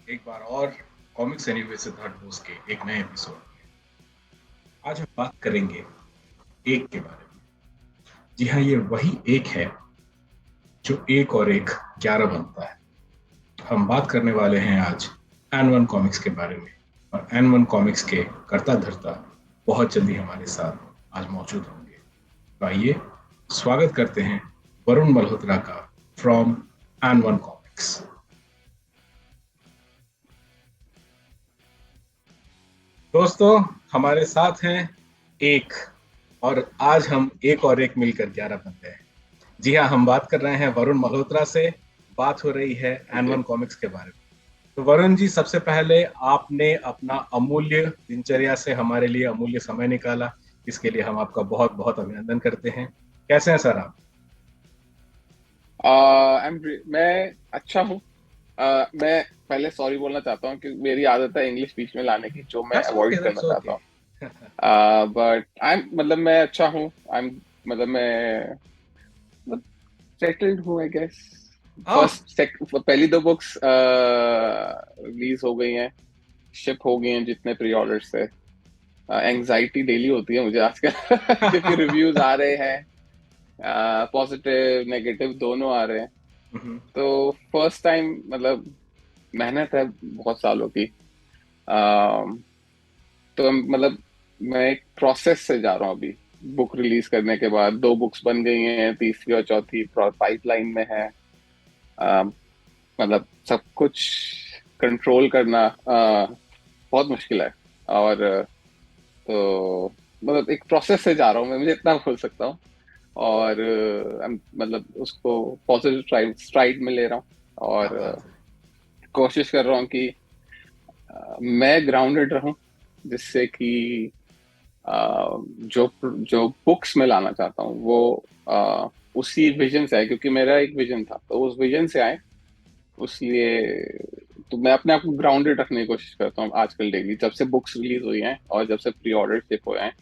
एक बार और comics anyway Siddharth Bose के एक नए एपिसोड में। आज हम बात करेंगे एक के बारे में। जी हाँ, ये वही एक है जो एक और एक 11 बनता है। हम बात करने वाले हैं आज एन वन कॉमिक्स के बारे में। और एन वन कॉमिक्स के कर्ता धर्ता बहुत जल्दी हमारे साथ आज मौजूद होंगे। तो आइए स्वागत करते हैं वरुण मल्होत्रा का फ्रॉम एन वन कॉमिक्स। दोस्तों, हमारे साथ हैं एक, और आज हम एक और एक मिलकर 11 बनते हैं। जी हाँ, हम बात कर रहे हैं वरुण मल्होत्रा से। बात हो रही है एन ओके। वन कॉमिक्स के बारे में। तो वरुण जी, सबसे पहले आपने अपना अमूल्य दिनचर्या से हमारे लिए अमूल्य समय निकाला, इसके लिए हम आपका बहुत बहुत अभिनंदन करते हैं। कैसे हैं सर आप? मैं अच्छा हूँ। मैं पहले सॉरी बोलना चाहता हूँ कि मेरी आदत है इंग्लिश बीच में लाने की, जो मैं दैट्स ओके, अवॉइड करना दैट्स चाहता ओके। हूँ। बट आई एम मतलब मैं अच्छा हूँ। आई एम मतलब मैं सेटल्ड हूँ, आई गेस। ओह, पहली दो बुक्स रिलीज हो गई हैं, शिप हो गई हैं जितने प्री ऑर्डर से। एंजाइटी डेली होती है मुझे आजकल क्योंकि रिव्यूज आ रहे हैं, पॉजिटिव नेगेटिव दोनों आ रहे हैं। तो फर्स्ट टाइम मतलब मेहनत है बहुत सालों की। अम, तो मतलब मैं एक प्रोसेस से जा रहा हूँ अभी। बुक रिलीज करने के बाद दो बुक्स बन गई हैं, तीसरी और चौथी पाइपलाइन में है। अम, मतलब सब कुछ कंट्रोल करना बहुत मुश्किल है। और तो मतलब एक प्रोसेस से जा रहा हूँ मैं, मुझे इतना बोल सकता हूँ। और मतलब उसको पॉजिटिव स्ट्राइड में ले रहा हूँ। क्या और बात है। कोशिश कर रहा हूँ कि मैं ग्राउंडेड रहूं, जिससे कि जो जो बुक्स में लाना चाहता हूँ वो उसी विजन से आए, क्योंकि मेरा एक विजन था तो उस विजन से आए। उसलिए तो मैं अपने आप को ग्राउंडेड रखने की कोशिश करता हूँ आजकल डेली, जब से बुक्स रिलीज हुई हैं और जब से प्री ऑर्डर शिप हुए हैं।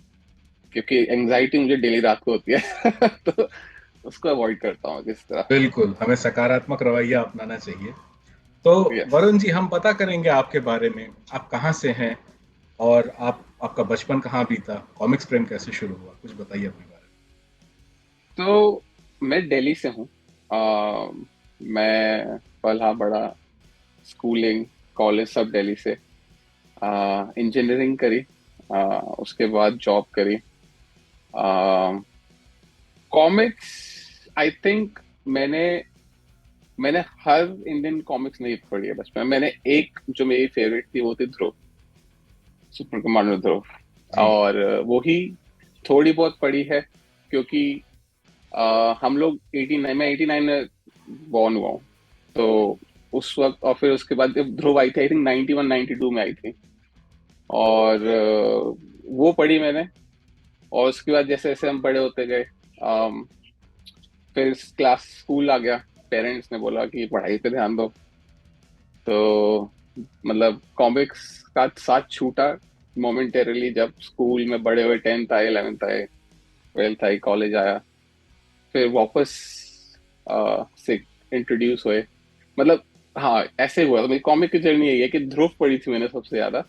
क्योंकि एंजाइटी मुझे डेली रात को होती है तो उसको अवॉइड करता हूँ किस तरह। बिल्कुल, हमें सकारात्मक रवैया अपनाना चाहिए। तो यस। वरुण जी, हम पता करेंगे आपके बारे में। आप कहाँ से हैं और आपका बचपन कहाँ बीता, कॉमिक्स प्रेम कैसे शुरू हुआ, कुछ बताइए अपने बारे तो मैं दिल्ली से हूँ। मैं पला बड़ा, स्कूलिंग, कॉलेज सब दिल्ली से। इंजीनियरिंग करी, उसके बाद जॉब करी। कॉमिक्स, आई थिंक मैंने मैंने हर इंडियन कॉमिक्स नहीं पढ़ी है बचपन में। मैंने एक जो मेरी फेवरेट थी वो थी ध्रुव, सुपर कमांडो ध्रुव। में? जी। और वो ही थोड़ी बहुत पढ़ी है, क्योंकि हम लोग 89, मैं 89 में बॉर्न हुआ हूँ। तो उस वक्त, और फिर उसके बाद जब ध्रुव आई थी, आई थिंक 91 92 में आई थी। और वो पढ़ी मैंने। और उसके बाद जैसे जैसे हम बड़े होते गए, फिर क्लास स्कूल आ गया, पेरेंट्स ने बोला कि पढ़ाई पे ध्यान दो। तो मतलब कॉमिक्स का साथ छूटा मोमेंटेरली, जब स्कूल में बड़े हुए, 10th आए, 11th आए, 12th आई, कॉलेज आया। फिर वापस से इंट्रोड्यूस हुए। मतलब हाँ, ऐसे हुआ। तो मेरी कॉमिक की जर्नी यही है कि ध्रुव पढ़ी थी मैंने सबसे ज्यादा।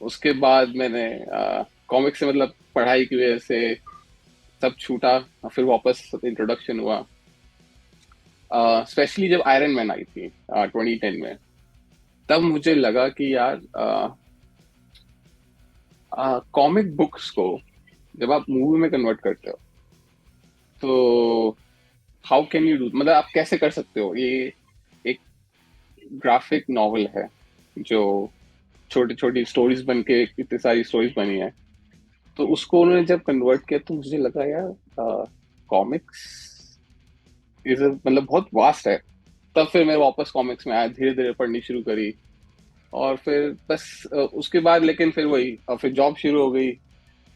उसके बाद मैंने कॉमिक से मतलब पढ़ाई की वजह से सब छूटा, और फिर वापस इंट्रोडक्शन हुआ। स्पेशली जब आयरन मैन आई थी 2010 में, तब मुझे लगा कि यार कॉमिक बुक्स को जब आप मूवी में कन्वर्ट करते हो, तो हाउ कैन यू डू, मतलब आप कैसे कर सकते हो ये। एक ग्राफिक नॉवल है जो छोटी छोटी स्टोरीज बन के इतनी सारी स्टोरीज बनी है। तो उसको उन्होंने जब कन्वर्ट किया तो मुझे लगा यार कॉमिक्स इज मतलब बहुत वास्ट है। तब फिर मैं वापस कॉमिक्स में आया, धीरे धीरे पढ़नी शुरू करी। और फिर बस उसके बाद लेकिन फिर वही, और फिर जॉब शुरू हो गई।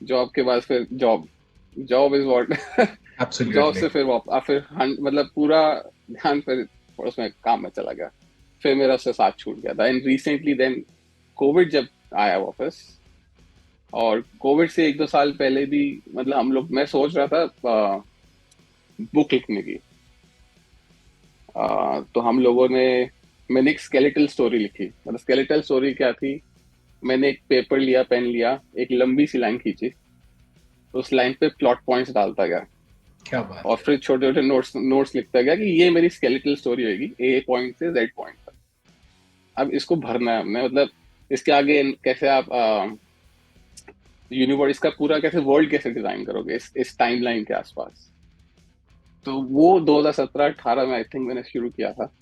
जॉब के बाद फिर job, job is what job absolutely. से फिर मतलब पूरा ध्यान फिर उसमें काम में चला गया। फिर मेरा उससे साथ छूट गया था। एंड रिसेंटली देन कोविड जब आया वापस, और कोविड से एक दो साल पहले भी मतलब हम लोग, मैं सोच रहा था बुक लिखने की। तो हम लोगों ने मैंने एक स्केलेटल स्टोरी लिखी। मतलब स्केलेटल स्टोरी क्या थी, मैंने एक पेपर लिया, पेन लिया, एक लंबी सी लाइन खींची, उस लाइन पे प्लॉट पॉइंट्स डालता गया, क्या बात और है। फिर छोटे छोटे नोट्स नोट्स लिखता गया कि ये मेरी स्केलेटल स्टोरी होगी, ए पॉइंट से जेड पॉइंट तक। अब इसको भरना है हमने, मतलब इसके आगे कैसे आप यूनिवर्स, इसका पूरा कैसे वर्ल्ड कैसे डिजाइन करोगे इस टाइमलाइन के आसपास। तो वो 2017-18 में आई थिंक मैंने शुरू किया था।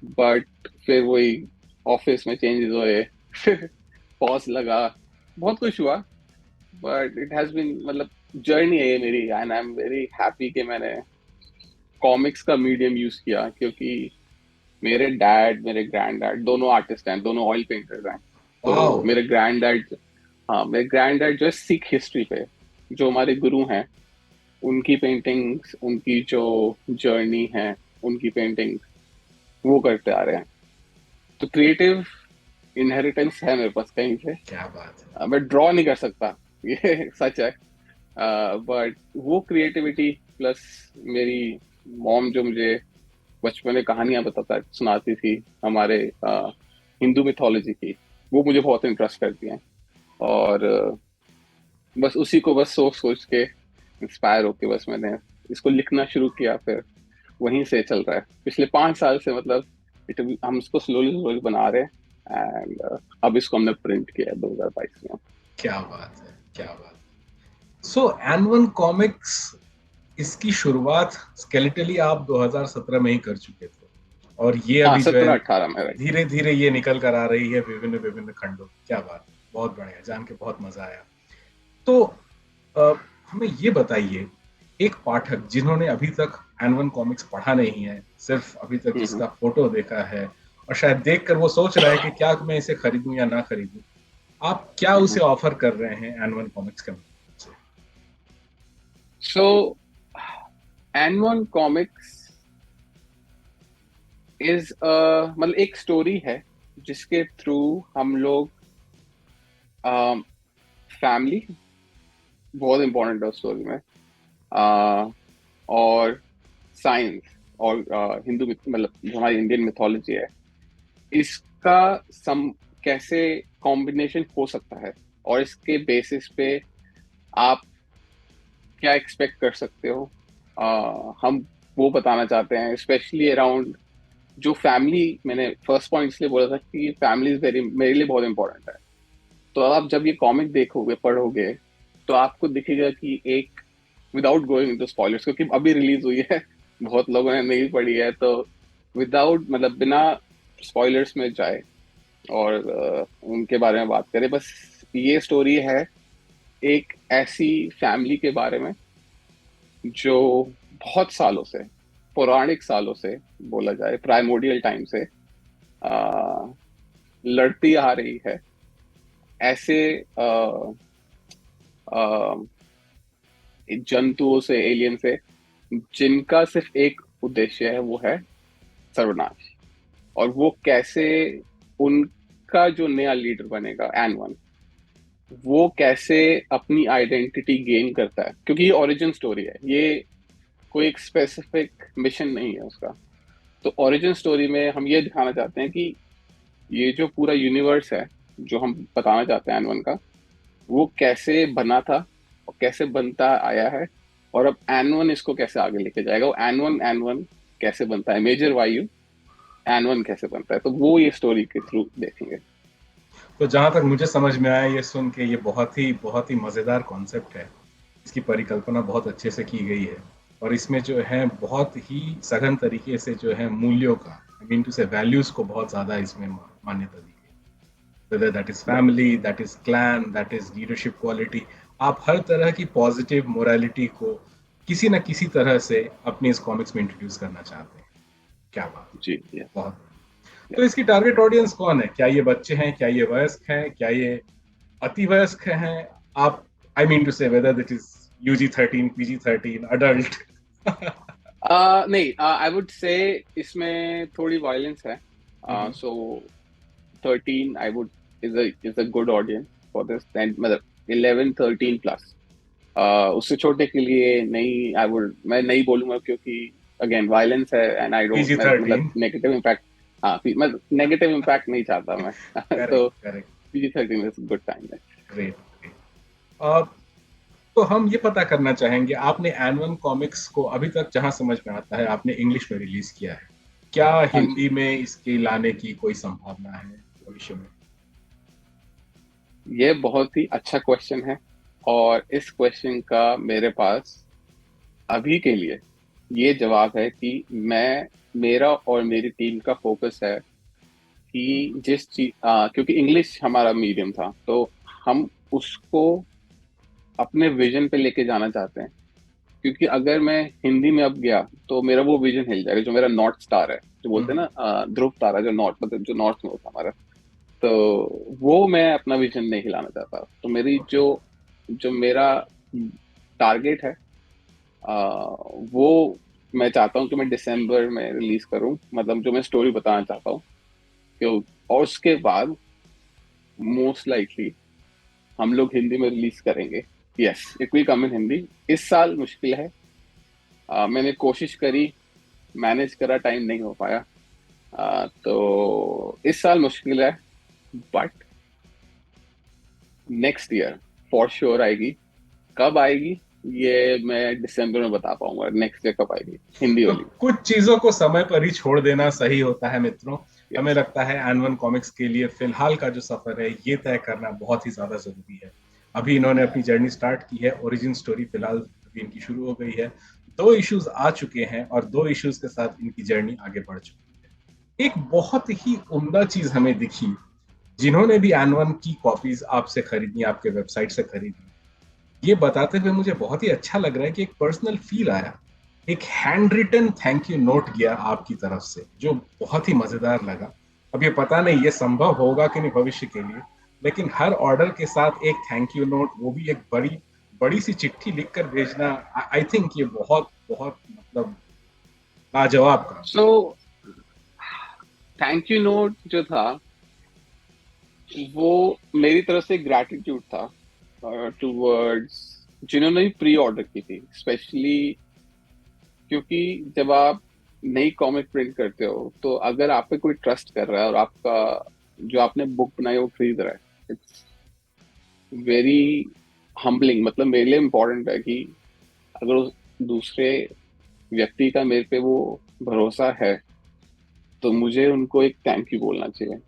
बट फिर वही ऑफिस में चेंजेस हुए, पॉज लगा, बहुत कुछ हुआ। बट इट हैज बीन, मतलब जर्नी है ये मेरी, and I am very happy कि मैंने कॉमिक्स का मीडियम यूज किया, क्योंकि मेरे डैड, मेरे ग्रैंड डैड दोनों आर्टिस्ट हैं, दोनों ऑयल पेंटर्स हैं। तो वाओ। मेरे ग्रैंड डैड, हाँ मेरे ग्रैंड डैड जो है सिख हिस्ट्री पे, जो हमारे गुरु हैं, उनकी पेंटिंग्स, उनकी जो जर्नी है, उनकी पेंटिंग्स वो करते आ रहे हैं। तो क्रिएटिव इनहेरिटेंस है मेरे पास कहीं से। क्या बात है। मैं ड्रॉ नहीं कर सकता, ये सच है। बट वो क्रिएटिविटी प्लस मेरी मॉम जो मुझे बचपन में कहानियां बताता सुनाती थी हमारे हिंदू मिथोलॉजी की, वो मुझे बहुत इंटरेस्ट करती हैं। और बस उसी को बस सोच सोच के इंस्पायर होके बस मैंने इसको लिखना शुरू किया। फिर वहीं से चल रहा है पिछले 5 साल से, मतलब हम इसको स्लोली स्लोली बना रहे हैं। एंड अब इसको हमने प्रिंट किया है 2022 में। क्या बात है। क्या बात है। सो एन1 कॉमिक्स, इसकी शुरुआत स्केलेटली आप 2017 में ही कर चुके थे, और ये हाँ, अभी जो है 17-18 में, राइट। धीरे धीरे ये निकल कर आ रही है विभिन्न विभिन्न खंडों। क्या बात है, बहुत बढ़िया, जान के बहुत मजा आया। तो अ, हमें ये बताइए, एक पाठक जिन्होंने अभी तक एन1 कॉमिक्स पढ़ा नहीं है, सिर्फ अभी तक हम्म। इसका फोटो देखा है, और शायद देखकर वो सोच रहा है कि क्या मैं इसे खरीदूं या ना खरीदूं, आप क्या उसे ऑफर कर रहे हैं एन1 कॉमिक्स के माध्यम से? सो एन1 कॉमिक्स इज मतलब एक स्टोरी है जिसके थ्रू हम लोग, फैमिली बहुत इंपॉर्टेंट है उस स्टोरी में, uh, और साइंस, और मतलब जो हमारी इंडियन मिथोलॉजी है, इसका सम कैसे कॉम्बिनेशन हो सकता है, और इसके बेसिस पे आप क्या एक्सपेक्ट कर सकते हो। हम वो बताना चाहते हैं, स्पेशली अराउंड जो फैमिली। मैंने फर्स्ट पॉइंट इसलिए बोला था कि फैमिली इज वेरी, मेरे लिए बहुत इंपॉर्टेंट है। तो आप जब ये कॉमिक देखोगे, पढ़ोगे, तो आपको दिखेगा कि एक, विदाउट गोइंग इनटू स्पॉयलर्स, क्योंकि अभी रिलीज हुई है, बहुत लोगों ने नहीं पढ़ी है, तो विदाउट, मतलब बिना स्पॉयलर्स में जाए और उनके बारे में बात करें, बस ये स्टोरी है एक ऐसी फैमिली के बारे में जो बहुत सालों से, पौराणिक सालों से बोला जाए, प्राइमोर्डियल टाइम से आ, लड़ती आ रही है ऐसे आ, जंतुओं से, एलियन से, जिनका सिर्फ एक उद्देश्य है, वो है सर्वनाश। और वो कैसे, उनका जो नया लीडर बनेगा एन1, वो कैसे अपनी आइडेंटिटी गेन करता है, क्योंकि ये ओरिजिन स्टोरी है, ये कोई एक स्पेसिफिक मिशन नहीं है उसका। तो ओरिजिन स्टोरी में हम ये दिखाना चाहते हैं कि ये जो पूरा यूनिवर्स है, जो हम बताना चाहते हैं एन1 का, वो कैसे बना था और कैसे बनता आया है, और अब एन1 इसको कैसे आगे लेके जाएगा, वो एन1 कैसे बनता है, मेजर वायु एन1 कैसे बनता है, तो वो ये स्टोरी के थ्रू देखेंगे। तो जहां तक मुझे समझ में आया, ये सुन के, ये बहुत ही मजेदार कॉन्सेप्ट है। इसकी परिकल्पना बहुत अच्छे से की गई है, और इसमें जो है बहुत ही सघन तरीके से जो है मूल्यों का, आई मीन टू से वैल्यूज को बहुत ज्यादा इसमें मान्यता दी गई। Whether that is family, that is clan, that is leadership quality, आप हर तरह की पॉजिटिव मोरालिटी को किसी न किसी तरह से अपनी इस कॉमिक्स में इंट्रोड्यूस करना चाहते हैं। क्या बात। जी, यस, बहुत। तो यस। इसकी टारगेट ऑडियंस कौन है? क्या ये बच्चे हैं, क्या ये वयस्क हैं, क्या ये अति वयस्क हैं? आप, I mean to say whether it is UG-13, PG-13, adult? नहीं, आई वुड से इसमें थोड़ी वायलेंस है, so 13 I would, is a good audience for this, मतलब 11-13 प्लस। उससे छोटे के लिए नहीं, मैं नहीं बोलूंगा, क्योंकि अगेन वायलेंस है, एंड आई डोंट, PG-13। मतलब नेगेटिव इम्पैक्ट, हाँ, मैं नेगेटिव इम्पैक्ट नहीं चाहता मैं। करेक्ट तो correct. PG-13 is good time है। Great great. तो हम ये पता करना चाहेंगे, आपने एन वन कॉमिक्स को अभी तक जहां समझ में आता है आपने इंग्लिश में रिलीज किया है, क्या हाँ जी। हिंदी में इसके लाने की कोई संभावना है भविष्य में? ये बहुत ही अच्छा क्वेश्चन है, और इस क्वेश्चन का मेरे पास अभी के लिए ये जवाब है कि मैं मेरा और मेरी टीम का फोकस है कि जिस चीज, क्योंकि इंग्लिश हमारा मीडियम था, तो हम उसको अपने विजन पे लेके जाना चाहते हैं। क्योंकि अगर मैं हिंदी में अब गया तो मेरा वो विजन हिल जाएगा, जो मेरा नॉर्थ स्टार है, जो बोलते हैं हम्म। ना, ध्रुव तारा, जो नॉर्थ, मतलब जो नॉर्थ में होता है हमारा। तो वो मैं अपना विजन नहीं हिलाना चाहता। तो मेरी ओके। जो जो मेरा टारगेट है, वो मैं चाहता हूँ कि मैं दिसंबर में रिलीज करूँ, मतलब जो मैं स्टोरी बताना चाहता हूँ। क्यों? और उसके बाद मोस्ट लाइकली हम लोग हिंदी में रिलीज करेंगे। यस, इट विल कम इन हिंदी। इस साल मुश्किल है। मैंने कोशिश करी, मैनेज करा, टाइम नहीं हो पाया। तो इस साल मुश्किल है, but next year for sure आएगी। कब आएगी ये मैं दिसंबर में बता पाऊंगा, नेक्स्ट ईयर कब आएगी हिंदी तो वाली। कुछ चीजों को समय पर ही छोड़ देना सही होता है मित्रों। हमें यस। लगता है एन वन कॉमिक्स के लिए फिलहाल का जो सफर है ये तय करना बहुत ही ज्यादा जरूरी है। अभी इन्होंने अपनी जर्नी स्टार्ट की है, ओरिजिन स्टोरी फिलहाल अभी इनकी शुरू हो गई है, दो इश्यूज आ चुके हैं और दो इश्यूज के साथ इनकी जर्नी आगे बढ़ चुकी है। एक बहुत ही उम्दा चीज हमें दिखी, जिन्होंने भी एन वन की कॉपीज आपसे खरीदी, आपके वेबसाइट से खरीदी, ये बताते हुए मुझे बहुत ही अच्छा लग रहा है कि एक पर्सनल फील आया। एक handwritten thank you note गया आपकी तरफ से, जो बहुत ही मजेदार लगा। अब ये पता नहीं ये संभव होगा कि नहीं भविष्य के लिए, लेकिन हर ऑर्डर के साथ एक थैंक यू नोट, वो भी एक बड़ी बड़ी सी चिट्ठी लिखकर भेजना, आई थिंक ये बहुत बहुत मतलब लाजवाब काम। सो थैंक यू नोट जो था, वो मेरी तरफ से ग्रैटिट्यूड था टूवर्ड्स जिन्होंने प्री ऑर्डर की थी, स्पेशली क्योंकि जब आप नई कॉमिक प्रिंट करते हो, तो अगर आप पे कोई ट्रस्ट कर रहा है और आपका जो आपने बुक बनाई वो खरीद रहा है, इट्स वेरी हम्बलिंग। मतलब मेरे लिए इम्पोर्टेंट है कि अगर उस दूसरे व्यक्ति का मेरे पे वो भरोसा है, तो मुझे उनको एक थैंक यू बोलना चाहिए।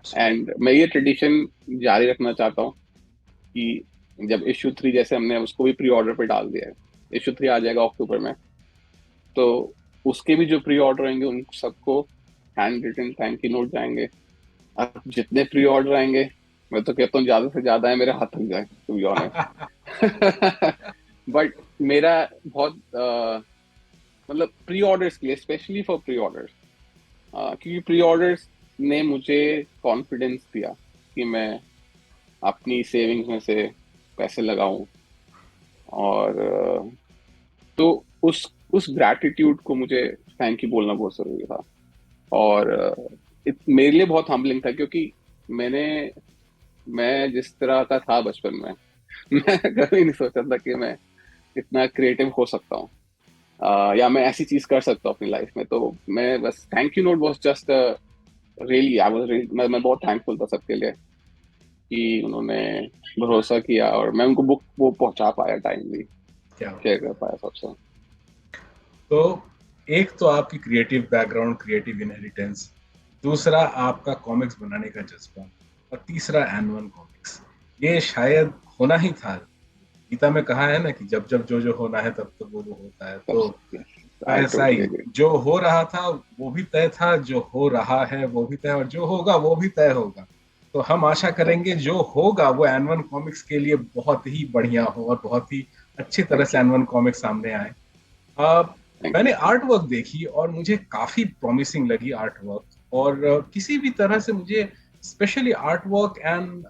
एंड मैं ये ट्रेडिशन जारी रखना चाहता हूँ कि जब इशू 3, जैसे हमने उसको भी प्री ऑर्डर पे डाल दिया है, इशू 3 आ जाएगा अक्टूबर में, तो उसके भी जो प्री ऑर्डर आएंगे उन सबको handwritten thank you note जाएंगे। अब जितने प्री ऑर्डर आएंगे, मैं तो कहता हूँ ज्यादा से ज्यादा है, मेरे हाथ थक जाए, टू बी ऑनेस्ट। बट मेरा बहुत मतलब प्री ऑर्डर्स के लिए, स्पेशली फॉर प्री ऑर्डर्स, क्योंकि प्री ऑर्डर्स ने मुझे कॉन्फिडेंस दिया कि मैं अपनी सेविंग्स में से पैसे लगाऊं। और तो उस ग्रैटिट्यूड को मुझे थैंक यू बोलना बहुत जरूरी था। और मेरे लिए बहुत हम्बलिंग था, क्योंकि मैंने मैं जिस तरह का था बचपन में, मैं कभी नहीं सोचा था कि मैं इतना क्रिएटिव हो सकता हूँ, या मैं ऐसी चीज कर सकता हूँ अपनी लाइफ में। तो मैं बस thank you note was just really, I was really, मैं बहुत थैंकफुल था सबके लिए कि उन्होंने भरोसा किया और मैं उनको बुक वो पहुंचा पाया टाइमली, क्या शेयर बात। कर पाया सबसे। तो एक तो आपकी क्रिएटिव बैकग्राउंड, क्रिएटिव इनहेरिटेंस, दूसरा आपका कॉमिक्स बनाने का जज्बा, और तीसरा एन वन कॉमिक्स। ये शायद होना ही था। गीता में कहा है ना कि जब जब जो जो होना है तब तब वो होता है। तो सबसे आई ऐसा टोटली ही एग्री। जो हो रहा था वो भी तय था, जो हो रहा है वो भी तय, और जो होगा वो भी तय होगा। तो हम आशा करेंगे जो होगा वो एन वन कॉमिक्स के लिए बहुत ही बढ़िया हो और बहुत ही अच्छी तरह थैंक से यू। एन वन कॉमिक्स सामने आए। अ, थैंक मैंने यू। आर्ट वर्क देखी और मुझे काफी प्रॉमिसिंग लगी आर्ट वर्क। और किसी भी तरह से मुझे specially art work and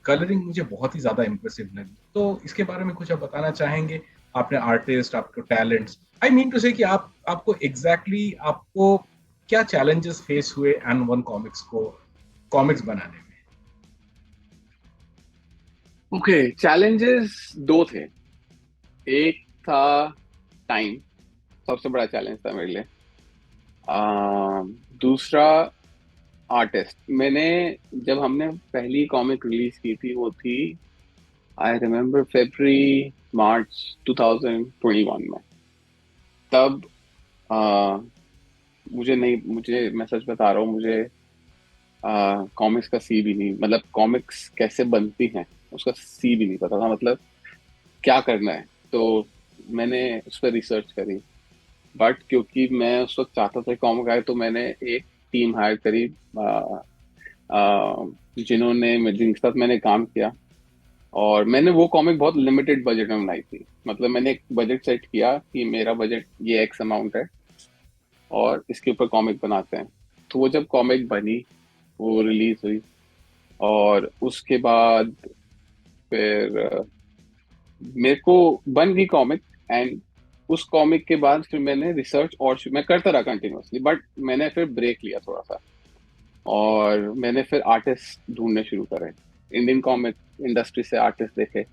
colouring मुझे बहुत ही ज्यादा इम्प्रेसिव लगी। तो इसके बारे में कुछ आप बताना चाहेंगे? आपने आर्टिस्ट, आपको टैलेंट्स, आई मीन टू से कि आपको एग्जैक्टली आपको क्या चैलेंजेस फेस हुए एन वन कॉमिक्स को कॉमिक्स बनाने में? ओके, चैलेंजेस दो थे। एक था टाइम, सबसे बड़ा चैलेंज था मेरे लिए। दूसरा आर्टिस्ट मैंने, जब हमने पहली कॉमिक रिलीज की थी वो थी, आई रिमेम्बर February March 2021 में। तब आ, मुझे मैं सच बता रहा हूँ, मुझे कॉमिक्स का सी भी नहीं, मतलब कॉमिक्स कैसे बनती हैं उसका सी भी नहीं पता था, मतलब क्या करना है। तो मैंने उस पर रिसर्च करी, बट क्योंकि मैं उस वक्त चाहता था कॉमिक आए, तो मैंने एक टीम हायर करी, जिनके साथ मैंने काम किया। और मैंने वो कॉमिक बहुत लिमिटेड बजट में बनाई थी, मतलब मैंने एक बजट सेट किया कि मेरा बजट ये एक्स अमाउंट है और इसके ऊपर कॉमिक बनाते हैं। तो वो जब कॉमिक बनी, वो रिलीज हुई, और उसके बाद फिर मेरे को बन गई कॉमिक। एंड उस कॉमिक के बाद फिर मैंने रिसर्च और मैं करता रहा कंटिन्यूअसली, बट मैंने फिर ब्रेक लिया थोड़ा सा, और मैंने फिर आर्टिस्ट ढूंढने शुरू करे। इंडियन कॉमिक इंडस्ट्री से आर्टिस्ट देखे,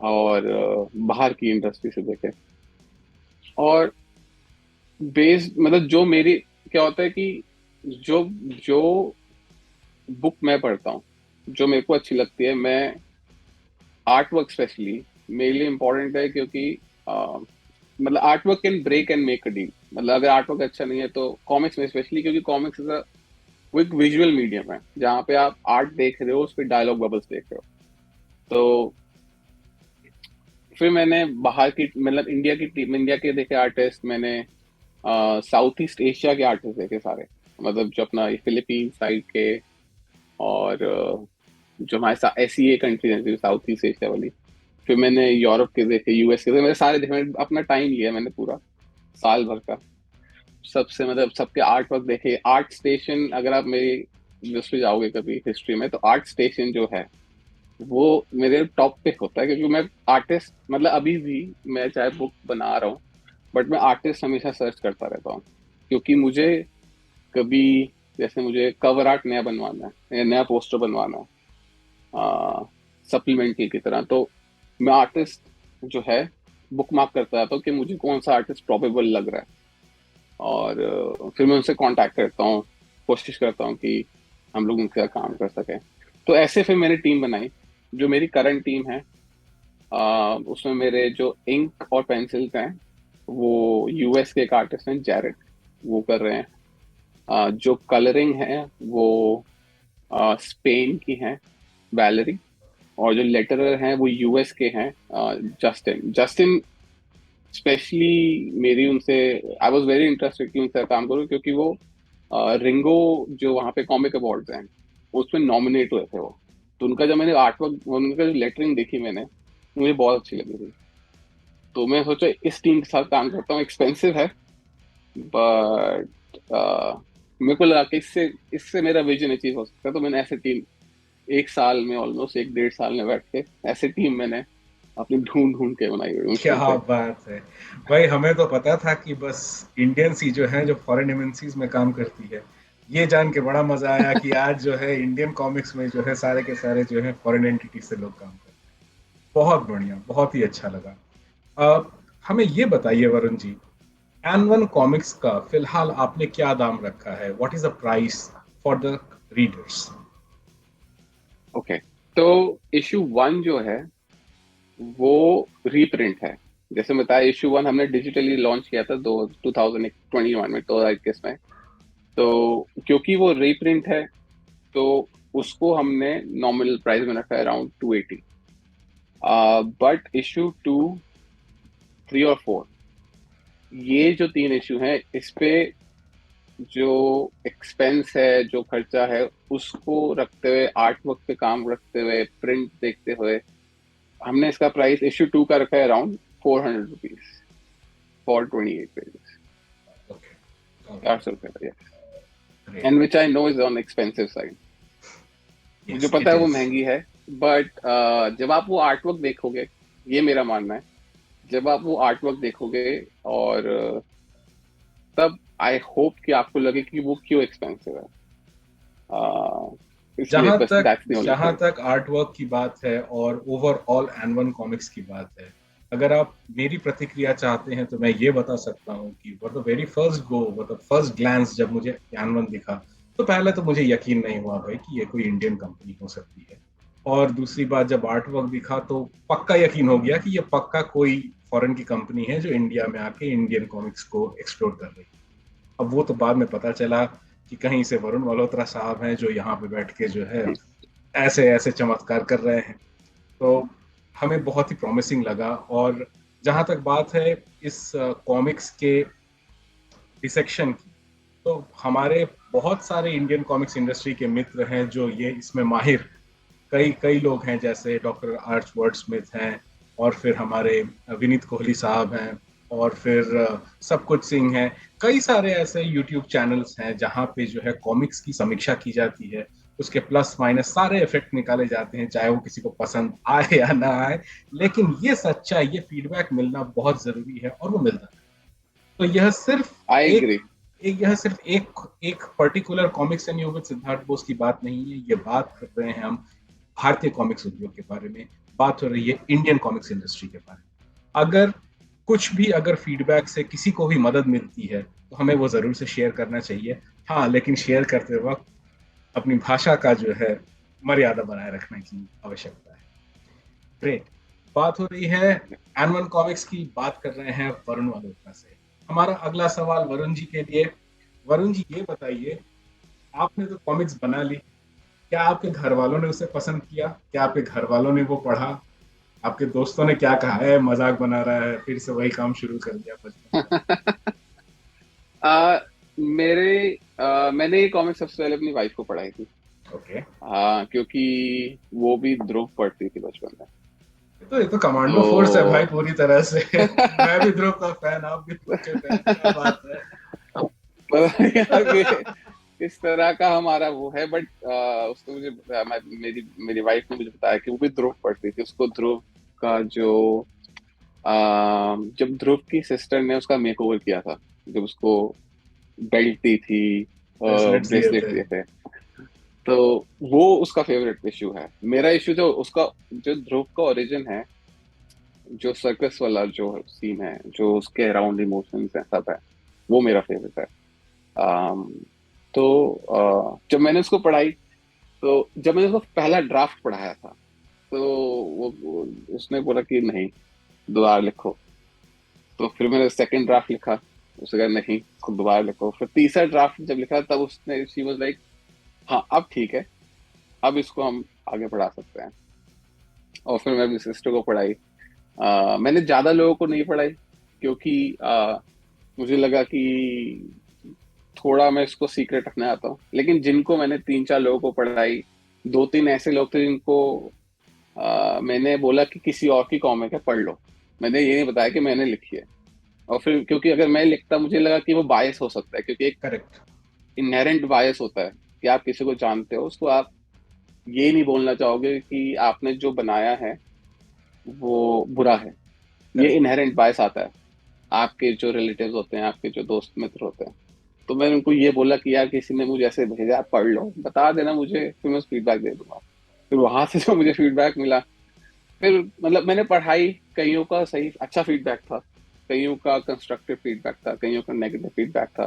और बाहर की इंडस्ट्री से देखे। और बेस्ड, मतलब जो मेरी, क्या होता है कि जो जो बुक मैं पढ़ता हूँ, जो मेरे को अच्छी लगती है, मैं आर्ट वर्क स्पेशली मेरे लिए इम्पोर्टेंट है, क्योंकि मतलब artwork can break and make a deal. मतलब अगर आर्ट वर्क अच्छा नहीं है तो कॉमिक्स में स्पेशली, क्योंकि कॉमिक्स इज अ वो एक विजुअल मीडियम है जहाँ पे आप आर्ट देख रहे हो, उस पर डायलॉग बबल्स देख रहे हो। तो फिर मैंने बाहर की, मतलब इंडिया की टीम, इंडिया के देखे आर्टिस्ट मैंने, साउथ ईस्ट एशिया के आर्टिस्ट देखे सारे, मतलब जो अपना फिलीपीन साइड के, और जो हमारे साथ ऐसी ये कंट्री है साउथ ईस्ट एशिया वाली। फिर मैंने यूरोप के देखे, यूएस के देखे, मैंने सारे देखे, मैंने अपना टाइम लिया मैंने पूरा साल भर का। सबसे, मतलब सबके आर्ट वर्क देखे। आर्ट स्टेशन, अगर आप मेरी उस पे जाओगे कभी हिस्ट्री में, तो आर्ट स्टेशन जो है वो मेरे टॉप पे होता है, क्योंकि मैं आर्टिस्ट, मतलब अभी भी मैं चाहे बुक बना रहा हूँ, बट मैं आर्टिस्ट हमेशा सर्च करता रहता हूँ। क्योंकि मुझे कभी, जैसे मुझे कवर आर्ट नया बनवाना है या नया पोस्टर बनवाना है सप्लीमेंट्री की तरह, तो मैं आर्टिस्ट जो है बुक मार्क करता रहता हूँ कि मुझे कौन सा आर्टिस्ट प्रोबेबल लग रहा है। और फिर मैं उनसे कांटेक्ट करता हूँ, कोशिश करता हूँ कि हम लोग उनके साथ काम कर सकें। तो ऐसे फिर मैंने टीम बनाई, जो मेरी करंट टीम है। उसमें मेरे जो इंक और पेंसिल्स हैं, वो यूएस के एक आर्टिस्ट हैं, जैरेट, वो कर रहे हैं। जो कलरिंग है वो स्पेन की हैं, वैलेरी। और जो लेटरर हैं वो यूएस के हैं, जस्टिन जस्टिन स्पेशली। मेरी उनसे, आई वॉज वेरी इंटरेस्टेड कि उनसे काम करूँ, क्योंकि वो रिंगो, जो वहाँ पे कॉमिक अवार्ड्स हैं, उसमें नॉमिनेट हुए थे वो। तो उनका जब मैंने आर्ट वर्क, उनका जो लेटरिंग देखी मैंने, मुझे बहुत अच्छी लगी थी। तो मैं सोचा इस टीम के साथ काम करता हूँ। एक्सपेंसिव है, बट मेरे को लगा कि इससे इससे मेरा विजन अचीव हो सकता है। तो मैंने ऐसे टीम, एक साल में, ऑलमोस्ट एक डेढ़ साल में बैठ के ऐसे टीम मैंने अपनी ढूंढ ढूंढ के बनाई हुई क्या मुश्किल से। बात है। भाई हमें तो पता था कि बस इंडियंस ही जो है जो फॉरेन एमएनसीज में काम करती है। ये जान के बड़ा मजा आया कि आज जो है इंडियन कॉमिक्स में जो है सारे के सारे जो है फॉरेन एंटिटी से लोग काम कर रहे हैं। बहुत बढ़िया, बहुत ही अच्छा लगा। अ, हमें ये बताइए Varun ji, N one comics का फिलहाल आपने क्या दाम रखा है? What is the price for the readers? Okay, तो इशू 1 जो है वो रीप्रिंट है। जैसे बताया, इशू 1 हमने डिजिटली लॉन्च किया था 2021 में, 2021 में। तो क्योंकि वो रीप्रिंट है, तो उसको हमने नॉमिनल प्राइस में रखा है अराउंड 280। बट इशू 2, 3 और 4, ये जो 3 इशू हैं, इस पे जो एक्सपेंस है, जो खर्चा है, उसको रखते हुए, आर्ट वर्क पे काम रखते हुए, प्रिंट देखते हुए, हमने इसका प्राइस इशू 2 का रखा है around ₹400 for 28 pages. Okay, okay, 400 रुपये, great. And which I know is on expensive side. मुझे यस पता इट है वो इज। महंगी है, बट जब आप वो आर्ट वर्क देखोगे, ये मेरा मानना है, जब आप वो आर्ट वर्क देखोगे, और तब आई होप कि आपको लगे कि वो क्यों एक्सपेंसिव है। इसलिए जहां बस तक दैट्स द ओनली जहां थिंग। तक आर्ट वर्क की बात है और ओवरऑल एन वन कॉमिक्स की बात है, अगर आप मेरी प्रतिक्रिया चाहते हैं तो मैं ये बता सकता हूँ कि for the very first go, मतलब फर्स्ट ग्लैंस, जब मुझे एन वन दिखा तो पहले तो मुझे यकीन नहीं हुआ भाई कि ये कोई इंडियन कंपनी हो सकती है, और दूसरी बात जब आर्ट वर्क दिखा तो पक्का यकीन हो गया कि ये पक्का कोई फॉरेन की कंपनी है जो इंडिया में आके इंडियन कॉमिक्स को एक्सप्लोर कर रही है। अब वो तो बाद में पता चला कि कहीं से वरुण मल्होत्रा साहब हैं जो यहाँ पे बैठ के जो है ऐसे ऐसे चमत्कार कर रहे हैं। तो हमें बहुत ही प्रॉमिसिंग लगा। और जहां तक बात है इस कॉमिक्स के डिसेक्शन की, तो हमारे बहुत सारे इंडियन कॉमिक्स इंडस्ट्री के मित्र हैं जो ये इसमें माहिर, कई कई लोग हैं, जैसे डॉक्टर आर्च वर्ड स्मिथ हैं, और फिर हमारे विनीत कोहली साहब हैं, और फिर सब कुछ सिंह हैं। कई सारे ऐसे यूट्यूब चैनल्स हैं जहाँ पे जो है कॉमिक्स की समीक्षा की जाती है, उसके प्लस माइनस सारे इफेक्ट निकाले जाते हैं, चाहे वो किसी को पसंद आए या ना आए। लेकिन ये सच्चाई, ये फीडबैक मिलना बहुत जरूरी है, और वो मिलता है। तो यह सिर्फ आई एक एग्री। यह सिर्फ एक particular comics and with Siddharth Bose की बात नहीं है। ये बात कर रहे हैं हम भारतीय कॉमिक्स उद्योग के बारे में, बात हो रही है इंडियन कॉमिक्स इंडस्ट्री के बारे में। अगर कुछ भी, अगर फीडबैक से किसी को भी मदद मिलती है तो हमें वो जरूर से शेयर करना चाहिए। हाँ, लेकिन शेयर करते वक्त अपनी भाषा का जो है मर्यादा बनाए रखने की आवश्यकता है। ग्रेट। बात हो रही है एनवन कॉमिक्स की, बात कर रहे हैं वरुण मल्होत्रा से। हमारा अगला सवाल वरुण जी के लिए। वरुण जी, ये बताइए, आपने तो कॉमिक्स बना ली, क्या आपके घर वालों ने उसे पसंद किया? क्या आपके घर वालों ने वो पढ़ा? आपके दोस्तों ने क्या कहा है, मजाक बना रहा है, फिर से वही काम शुरू कर दिया बचपन का? आ, मैंने ये कॉमिक सबसे पहले अपनी वाइफ को पढ़ाई थी। ओके। हाँ, क्योंकि वो भी ध्रुव पढ़ती थी बचपन में। ये तो कमांडो फोर्स है भाई, तो पूरी तरह से। मैं भी ध्रुव का फैन, आप भी ध्रुव के फैन, क्या बात है। पता नहीं यार कि किस तरह का हमारा वो है, बट उसने मुझे बताया, मेरी मेरी वाइफ ने मुझे बताया कि वो भी ध्रुव पढ़ती थी। उसको ध्रुव का जो जब ध्रुव की सिस्टर ने उसका मेकओवर किया था, जब उसको बेल्ट दी थी, ब्रेसलेट्स दिए ब्रेसलेट थे। दिए थे, तो वो उसका फेवरेट इशू है। मेरा इशू जो उसका, जो ध्रुव का ओरिजिन है, जो सर्कस वाला जो सीन है, जो उसके अराउंड इमोशंस है, सब है, वो मेरा फेवरेट है। अम, तो जब मैंने उसको पढ़ाई, तो जब मैंने उसको पहला ड्राफ्ट पढ़ाया था, तो वो उसने बोला कि नहीं, दोबारा लिखो। तो फिर मैंने सेकंड ड्राफ्ट लिखा, उसने कहा नहीं, इसको दोबारा लिखो। फिर तीसरा ड्राफ्ट जब लिखा, तब उसने, शी वाज लाइक, हाँ अब ठीक है, अब इसको हम आगे बढ़ा सकते हैं। और फिर मैं अपनी सिस्टर को पढ़ाई। मैंने ज्यादा लोगों को नहीं पढ़ाई, क्योंकि मुझे लगा कि थोड़ा मैं इसको सीक्रेट रखना चाहता हूँ। लेकिन जिनको मैंने तीन चार लोगों को पढ़ाई, दो तीन ऐसे लोग थे जिनको मैंने बोला कि किसी और की कॉमिक है, पढ़ लो। मैंने ये नहीं बताया कि मैंने लिखी है। और फिर क्योंकि अगर मैं लिखता, मुझे लगा कि वो बायस हो सकता है, क्योंकि एक करेक्ट। इनहेरेंट बायस होता है कि आप किसी को जानते हो, उसको आप ये नहीं बोलना चाहोगे कि आपने जो बनाया है वो बुरा है। ये करेक्ट। इनहेरेंट बायस आता है। आपके जो रिलेटिव्स होते हैं, आपके जो दोस्त मित्र होते हैं। तो मैंने उनको ये बोला कि यार किसी ने मुझे ऐसे भेजा, आप पढ़ लो, बता देना मुझे, फिर मैं फीडबैक दे दूंगा। फिर वहां से जो मुझे फीडबैक मिला, फिर मतलब मैंने पढ़ाई, कईयों का सही अच्छा फीडबैक था, कईयों का कंस्ट्रक्टिव फीडबैक था, कईयों का नेगेटिव फीडबैक था।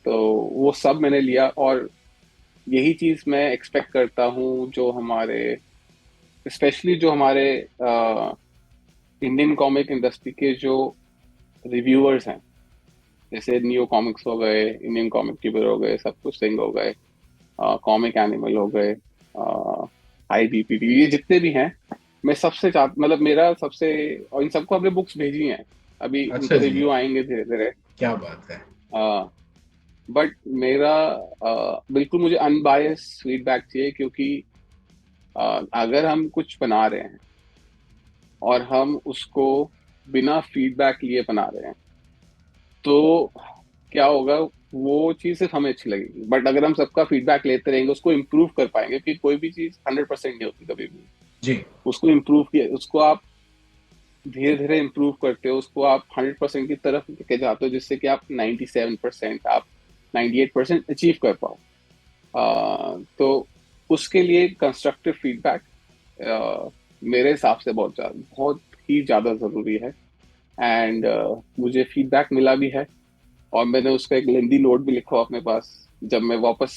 तो वो सब मैंने लिया, और यही चीज मैं एक्सपेक्ट करता हूँ, जो हमारे, स्पेशली जो हमारे इंडियन कॉमिक इंडस्ट्री के जो रिव्यूअर्स हैं, जैसे नियो कॉमिक्स हो गए, इंडियन कॉमिक ट्यूबर हो गए, सब कुछ सिंह हो गए, कॉमिक एनिमल हो गए, आई बीपीटी, ये जितने भी हैं, मैं सबसे चाह, मतलब मेरा सबसे, और इन सबको हमने बुक्स भेजी हैं, अभी अच्छा उनके जी, रिव्यू आएंगे धीरे धीरे। क्या बात है। बट मेरा बिल्कुल मुझे अनबायस फीडबैक चाहिए, क्योंकि अगर हम कुछ बना रहे हैं और हम उसको बिना फीडबैक लिए बना रहे हैं, तो क्या होगा, वो चीज सिर्फ हमें अच्छी लगेगी। बट अगर हम सबका फीडबैक लेते रहेंगे, उसको इम्प्रूव कर पाएंगे, क्योंकि कोई भी चीज 100% नहीं होती कभी भी। जी। उसको इम्प्रूव किया, उसको आप धीरे धीरे इम्प्रूव करते हो, उसको आप 100% की तरफ लेके जाते हो, जिससे कि आप 97%, आप 98% अचीव कर पाओ। तो उसके लिए कंस्ट्रक्टिव फीडबैक मेरे हिसाब से बहुत ही ज्यादा जरूरी है। एंड मुझे फीडबैक मिला भी है, और मैंने उसका एक लेंदी नोट भी लिखा हुआ अपने पास, जब मैं वापस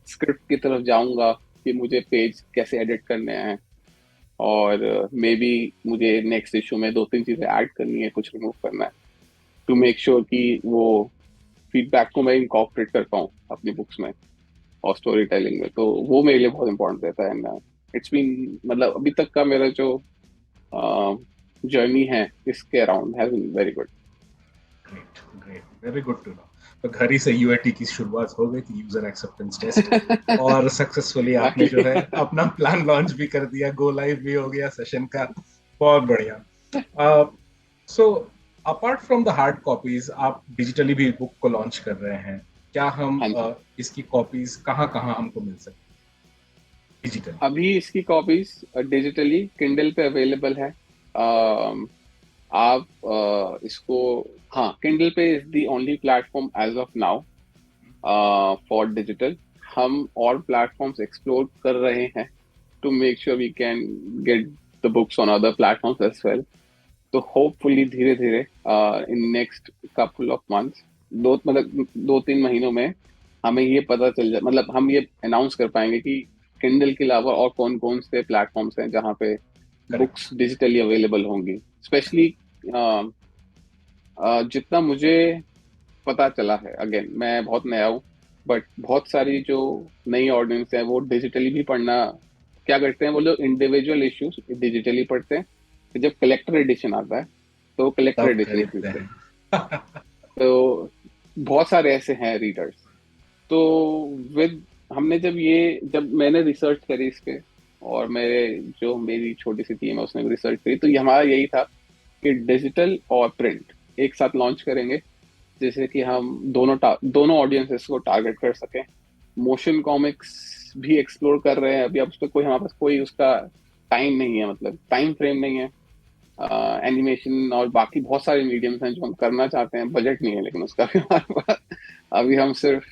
स्क्रिप्ट की तरफ जाऊंगा कि मुझे पेज कैसे एडिट करने हैं, और मे बी मुझे नेक्स्ट इशू में दो तीन चीजें ऐड करनी है, कुछ रिमूव करना है, टू मेक श्योर कि वो फीडबैक को मैं इनकॉर्पोरेट कर पाऊँ अपनी बुक्स में और स्टोरी टेलिंग में। तो वो मेरे लिए बहुत इंपॉर्टेंट रहता है। एंड इट्स बीन, मतलब अभी तक का मेरा जो जर्नी है इसके around has been very good. Great, great, very good to know. तो घर ही से यूएटी की शुरुआत हो गई थी, यूजर एक्सेप्टेंस टेस्ट, और सक्सेसफुली आपने जो है एग्जैक्टली। अपना प्लान लॉन्च भी कर दिया, गो लाइव भी हो गया सेशन का। बहुत बढ़िया। So apart from the hard copies, आप डिजिटली भी बुक को लॉन्च कर रहे हैं। क्या हम हाँ जी, इसकी कॉपीज कहाँ कहाँ हमको मिल सकती है डिजिटली? अभी इसकी कॉपीज डिजिटली किंडल पे अवेलेबल है। अम, आप इसको, हाँ, किंडल पे is the only platform as of now for digital. हम और प्लेटफॉर्म्स एक्सप्लोर कर रहे हैं to make sure we can get the books on other platforms as well. तो होपफुली धीरे धीरे in next couple of months, दो तीन महीनों में हमें ये पता चल जाए, मतलब हम ये अनाउंस कर पाएंगे कि किंडल के अलावा और कौन कौन से प्लेटफॉर्म्स हैं जहाँ पे करेक्ट। बुक्स डिजिटली अवेलेबल होंगी। स्पेशली जितना मुझे पता चला है, अगेन मैं बहुत नया हूँ, बट बहुत सारी जो नई ऑडियंस है वो डिजिटली भी पढ़ना क्या करते हैं, वो लोग इंडिविजुअल इश्यूज डिजिटली पढ़ते हैं, फिर जब कलेक्टर एडिशन आता है तो वो कलेक्टर तब एडिशन खरीदते खरीदते हैं। हैं। तो बहुत सारे ऐसे हैं रीडर्स। तो विद हमने जब मैंने रिसर्च करी इस पे, और मेरी छोटी सी टीम है उसने भी रिसर्च करी, तो ये हमारा यही था कि डिजिटल और प्रिंट एक साथ लॉन्च करेंगे, जैसे कि हम दोनों ऑडियंसेस को टारगेट कर सकें। मोशन कॉमिक्स भी एक्सप्लोर कर रहे हैं अभी, अब उस पर कोई हमारे पास कोई उसका टाइम नहीं है, मतलब टाइम फ्रेम नहीं है। एनिमेशन और बाकी बहुत सारे मीडियम्स हैं जो हम करना चाहते हैं, बजट नहीं है लेकिन उसका भी हमारे पास। अभी हम सिर्फ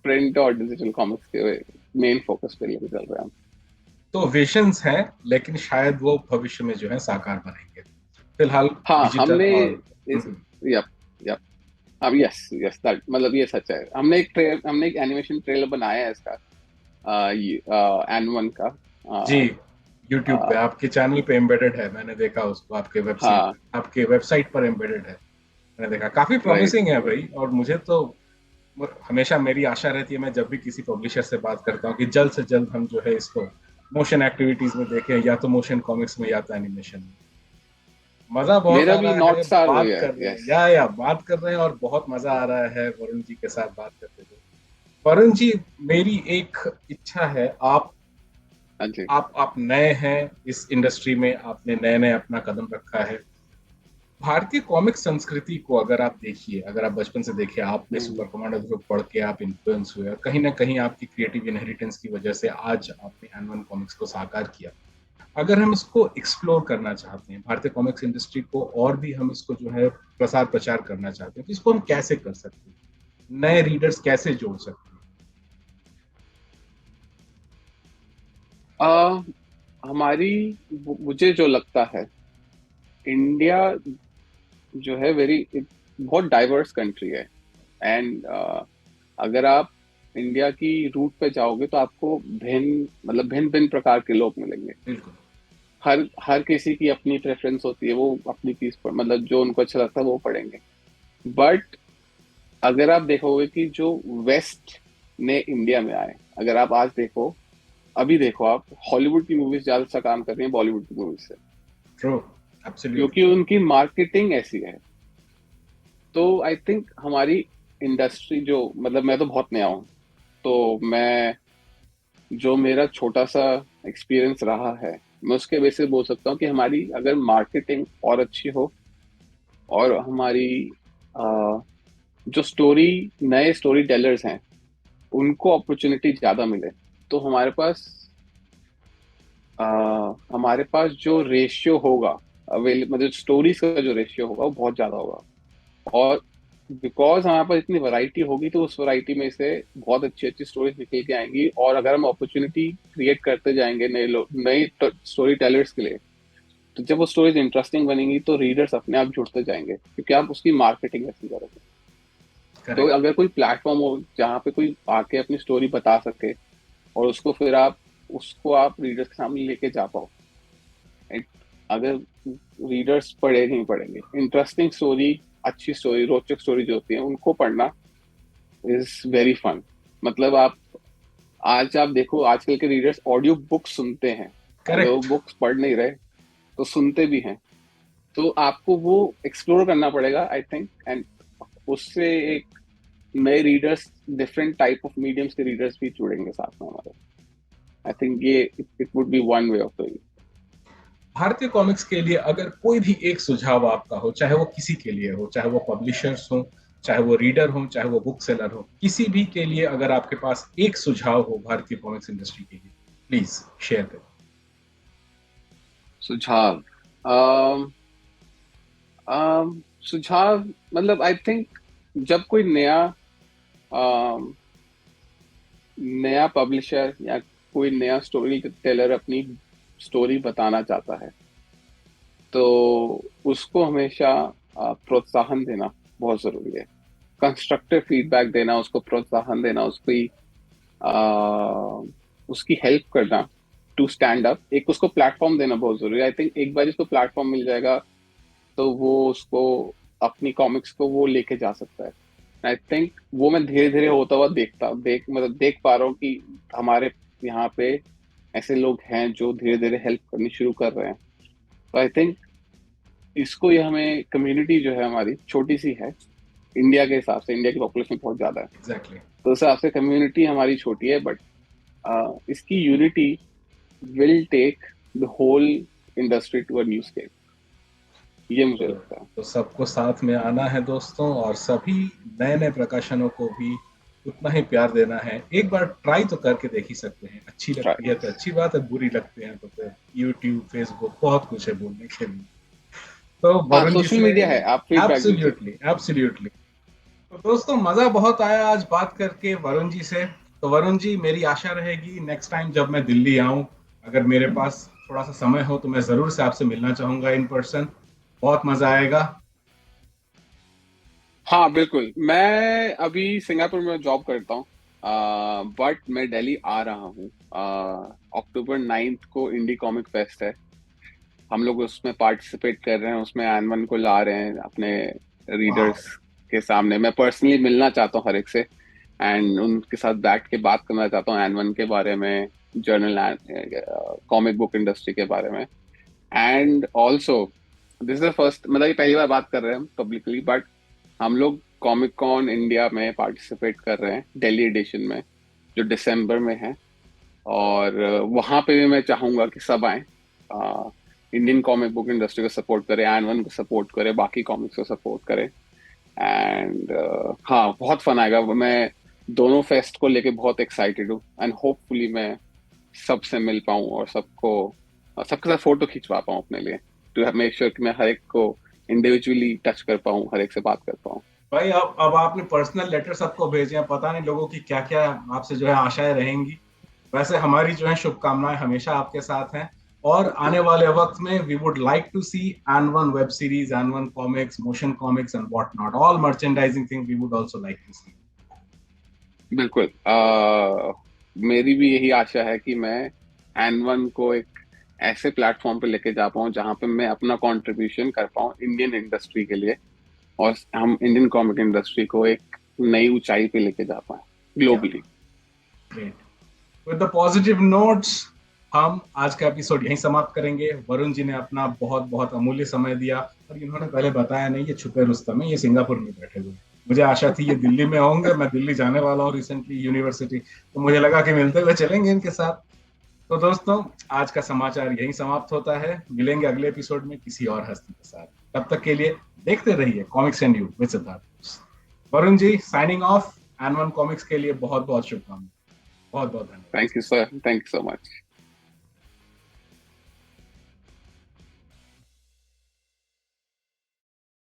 प्रिंट और डिजिटल कॉमिक्स के मेन फोकस पे लेके चल रहे हैं। तो विजन्स हैं, लेकिन शायद वो भविष्य में जो है साकार बनेंगे। फिलहाल हाँ, डिजिटल हमने और इस, यप, यप, अब यस यस दैट, मतलब ये सच है। हमने एक एनिमेशन ट्रेलर बनाया है इसका, एन वन का। जी, आ, यूट्यूब पे आ, आपके चैनल पे एम्बेडेड है, मैंने देखा उसको, हाँ, आपके वेबसाइट पर एम्बेडेड है। मैंने देखा, काफी राइट। प्रॉमिसिंग है भाई। और मुझे तो हमेशा मेरी आशा रहती है, मैं जब भी किसी पब्लिशर से बात करता हूँ, कि जल्द से जल्द हम जो है इसको मोशन एक्टिविटीज में देखें, या तो मोशन कॉमिक्स में या तो एनिमेशन में। मजा बहुत मेरा आ भी रहा नॉर्थ है, स्टार वही बात है, कर रहे हैं यस। या बात कर रहे हैं, और बहुत मजा आ रहा है वरुण जी के साथ बात करते हुए। वरुण जी, मेरी एक इच्छा है, हाँ जी। आप नए हैं इस इंडस्ट्री में, आपने नए नए अपना कदम रखा है। भारतीय कॉमिक संस्कृति को अगर आप देखिए, अगर आप बचपन से देखिए, आपने हम्म। सुपर कमांडर को पढ़ के आप इन्फ्लुएंस हुए, और कहीं ना कहीं आपकी क्रिएटिव इनहेरिटेंस की वजह से आज आपने एन वन कॉमिक्स को साकार किया। अगर हम इसको एक्सप्लोर करना चाहते हैं, भारतीय कॉमिक्स इंडस्ट्री को और भी हम इसको जो है प्रसार प्रचार करना चाहते हैं, तो इसको हम कैसे कर सकते हैं, नए रीडर्स कैसे जोड़ सकते हैं? आ, हमारी मुझे जो लगता है, इंडिया जो है बहुत डाइवर्स कंट्री है। एंड अगर आप इंडिया की रूट पे जाओगे तो आपको भिन्न भिन्न प्रकार के लोग मिलेंगे। बिल्कुल। हर हर किसी की अपनी प्रेफरेंस होती है, वो अपनी चीज पर, मतलब जो उनको अच्छा लगता है वो पढ़ेंगे। बट अगर आप देखोगे कि जो वेस्ट ने इंडिया में आए, अगर आप आज देखो, अभी देखो आप, हॉलीवुड की मूवीज ज्यादा अच्छा काम कर रही हैं बॉलीवुड की मूवीज से, ट्रू। एब्सोल्युटली। क्योंकि उनकी मार्केटिंग ऐसी है। तो आई थिंक हमारी इंडस्ट्री जो, मतलब मैं तो बहुत नया हूँ, तो मैं जो मेरा छोटा सा एक्सपीरियंस रहा है, मैं उसके बेसिस बोल सकता हूँ कि हमारी अगर मार्केटिंग और अच्छी हो, और हमारी अ, जो नए स्टोरी टेलर्स हैं उनको अपॉर्चुनिटी ज्यादा मिले, तो अ, हमारे पास जो रेशियो होगा, मतलब स्टोरीज का जो रेशियो होगा वो बहुत ज्यादा होगा। और बिकॉज हमारे पास इतनी वैरायटी होगी, तो उस वैरायटी में से बहुत अच्छी अच्छी स्टोरीज निकल के आएंगी, और अगर हम अपॉर्चुनिटी क्रिएट करते जाएंगे नए स्टोरी टेलर्स के लिए, तो जब वो स्टोरीज इंटरेस्टिंग बनेंगी तो रीडर्स अपने आप जुड़ते जाएंगे, क्योंकि आप उसकी मार्केटिंग ऐसी करोगे। तो करेक्ट। अगर कोई प्लेटफॉर्म हो जहाँ पे कोई आके अपनी स्टोरी बता सके और उसको आप रीडर्स के सामने लेके जा पाओ। Right? अगर रीडर्स पढ़े नहीं पढ़ेंगे, इंटरेस्टिंग स्टोरी, अच्छी स्टोरी, रोचक स्टोरी जो होती है उनको पढ़ना इज वेरी फन। मतलब आप देखो आजकल के रीडर्स ऑडियो बुक सुनते हैं, अगर वो करेक्ट। बुक्स पढ़ नहीं रहे तो सुनते भी हैं। तो आपको वो एक्सप्लोर करना पड़ेगा आई थिंक, एंड उससे एक नए readers, different type of mediums के रीडर्स भी जुड़ेंगे साथ में हमारे। आई थिंक ये it would be one way of doing. भारतीय कॉमिक्स के लिए अगर कोई भी एक सुझाव आपका हो, चाहे वो किसी के लिए हो, चाहे वो पब्लिशर्स हो, चाहे वो रीडर हो, चाहे वो बुक सेलर हो, किसी भी के लिए अगर आपके पास एक सुझाव हो भारतीय कॉमिक्स इंडस्ट्री के लिए, प्लीज शेयर करें। सुझाव, अम, सुझाव मतलब आई थिंक जब कोई अम, नया पब्लिशर या कोई नया स्टोरी टेलर अपनी स्टोरी बताना चाहता है तो उसको हमेशा प्रोत्साहन देना बहुत जरूरी है। कंस्ट्रक्टिव फीडबैक देना, उसको प्रोत्साहन देना, आ, उसकी हेल्प करना टू स्टैंड अप, एक उसको प्लेटफॉर्म देना बहुत जरूरी है। आई थिंक एक बार इसको प्लेटफॉर्म मिल जाएगा तो वो उसको अपनी कॉमिक्स को वो लेके जा सकता है। आई थिंक वो मैं धीरे धीरे होता हुआ मतलब देख पा रहा हूँ कि हमारे यहाँ पे ऐसे लोग हैं जो धीरे धीरे हेल्प करनी शुरू कर रहे हैं। तो आई थिंक इसको ये हमें, कम्युनिटी जो है हमारी छोटी सी है इंडिया के हिसाब से, इंडिया की पॉपुलेशन बहुत ज्यादा है, एग्जैक्टली। तो उस हिसाब से कम्युनिटी हमारी छोटी है, बट इसकी unity will take the whole industry to a new scale, ये मुझे तो, लगता है। तो सबको साथ में आना है दोस्तों, और सभी नए नए प्रकाशनों को भी उतना ही प्यार देना है। एक बार ट्राई तो करके देख ही सकते हैं, अच्छी लगती है तो अच्छी बात है, बुरी लगती है तो फिर यूट्यूब, फेसबुक, बहुत कुछ है बोलने के लिए। तो हाँ, वरुण जी सोशल से मीडिया है, आप फीडबैक दीजिए। Absolutely absolutely. तो दोस्तों मजा बहुत आया आज बात करके वरुण जी से। तो वरुण जी, मेरी आशा रहेगी नेक्स्ट टाइम जब मैं दिल्ली आऊं, अगर मेरे पास थोड़ा सा समय हो तो मैं जरूर से आपसे मिलना चाहूंगा इन पर्सन। बहुत मजा आएगा। हाँ बिल्कुल, मैं अभी सिंगापुर में जॉब करता हूँ, बट मैं दिल्ली आ रहा हूँ। अक्टूबर 9th को इंडी कॉमिक फेस्ट है, हम लोग उसमें पार्टिसिपेट कर रहे हैं, उसमें एनवन को ला रहे हैं अपने वाह। रीडर्स के सामने। मैं पर्सनली मिलना चाहता हूँ हर एक से, एंड उनके साथ बैठ के बात करना चाहता हूँ एनवन के बारे में, जर्नल, कॉमिक बुक इंडस्ट्री के बारे में। And also this is the first, मतलब ये पहली बार बात कर रहे हैं हम पब्लिकली, बट हम लोग कॉमिक कॉन इंडिया में पार्टिसिपेट कर रहे हैं, दिल्ली एडिशन में, जो दिसंबर में है। और वहां पे भी मैं चाहूंगा कि सब आए, इंडियन कॉमिक बुक इंडस्ट्री को सपोर्ट करें, एनवन को सपोर्ट करें, बाकी कॉमिक्स को सपोर्ट करें। एंड हाँ, बहुत फन आएगा। मैं दोनों फेस्ट को लेके बहुत एक्साइटेड हूँ, एंड होपफुली मैं सबसे मिल पाऊँ और सबके साथ फोटो खिंचवा पाऊँ अपने लिए, टू मेक श्योर कि मैं हर एक को इंडिविजुअली टच कर पाऊँ, हर एक से बात कर पाऊँ। भाई अब आपने पर्सनल लेटर सबको भेजे हैं, पता नहीं लोगों की क्या क्या आपसे जो है आशाएं रहेंगी। वैसे हमारी जो है शुभकामनाएं हमेशा आपके साथ हैं। और आने वाले वक्त में we would like to see N one web series, N one comics, motion comics and what not, all merchandising thing we would also like to see. बिल्कुल, मेरी भी यही आशा है कि मैं एन1 को एक ऐसे प्लेटफॉर्म पे लेके जा पाऊँ जहाँ पे मैं अपना कंट्रीब्यूशन कर पाऊँ इंडियन इंडस्ट्री के लिए, और हम इंडियन कॉमिक इंडस्ट्री को एक नई ऊंचाई पे लेके जा पाए क्या globally. Great. With the positive notes हम आज का एपिसोड यहीं समाप्त करेंगे। वरुण जी ने अपना बहुत बहुत अमूल्य समय दिया, और इन्होंने पहले बताया नहीं, ये छुपे रुस्तम है, ये सिंगापुर में बैठे हुए हैं। मुझे आशा थी ये दिल्ली में होंगे, मैं दिल्ली जाने वाला हूँ रिसेंटली यूनिवर्सिटी, तो मुझे लगा कि मिलते हुए चलेंगे इनके साथ। तो दोस्तों आज का समाचार यहीं समाप्त होता है। मिलेंगे अगले एपिसोड में किसी और हस्ती के साथ। तब तक के लिए देखते रहिए Comics and You with Siddharth. Varun ji signing off. N one Comics के लिए बहुत बहुत शुभकामनाएं। बहुत बहुत धन्यवाद। Thank you sir, thank you so much.